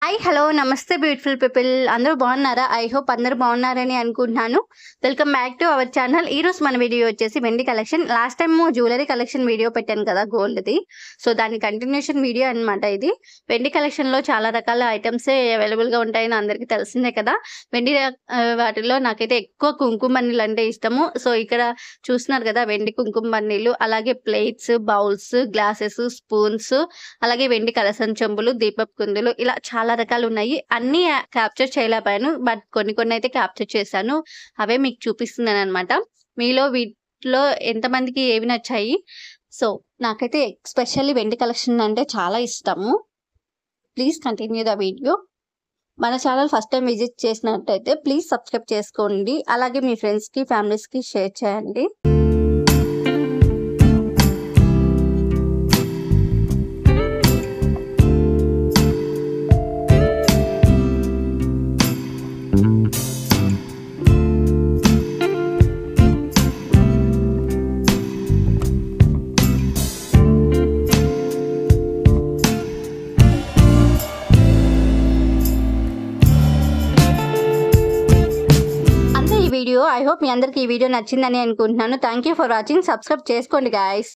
Hi! Hello! నమస్తే beautiful people. అందరూ బాగున్నారా? ఐ హోప్ అందరూ బాగున్నారని అనుకుంటున్నాను. Welcome back to our channel. ఈరోజు మన వీడియో వచ్చేసి వెండి collection. Last time jewellery collection video పెట్టాను కదా గోల్డ్‌ది. సో, దాని కంటిన్యూషన్ వీడియో అనమాట ఇది. వెండి కలెక్షన్‌లో చాలా రకాల ఐటెమ్సే అవైలబుల్‌గా ఉంటాయని అందరికీ తెలిసిందే కదా! వాటిలో నాకైతే ఎక్కువ కుంకుమ బన్నీలు అంటే ఇష్టము. సో, ఇక్కడ చూస్తున్నారు కదా వెండి కుంకుమ బన్నీలు, అలాగే ప్లేట్స్, బౌల్స్, గ్లాసెస్, స్పూన్స్, అలాగే వెండి కలశం చెంబులు, దీపపు కుందులు ఇలా చాలా రకాలున్నాయి. అన్నీ క్యాప్చర్ చేయలేకపోయాను. బట్ కొన్ని అయితే క్యాప్చర్ చేశాను. అవే మీకు చూపిస్తున్నాననమాట. మీలో వీటిలో ఎంతమందికి ఏవి నచ్చాయి? సో, నాకైతే ఎస్పెషల్లీ వెండి కలెక్షన్ అంటే చాలా ఇష్టము. Please continue the video. మన ఛానల్ ఫస్ట్ టైం విజిట్ చేసినట్టయితే ప్లీజ్ సబ్స్క్రైబ్ చేసుకోండి. అలాగే మీ ఫ్రెండ్స్‌కి, ఫ్యామిలీస్‌కి షేర్ చేయండి. వీడియో ఐ హోప్ మీ అందరికి ఈ వీడియో నచ్చిందని అనుకుంటున్నాను. Thank you for watching. Subscribe చేసుకోండి గైస్.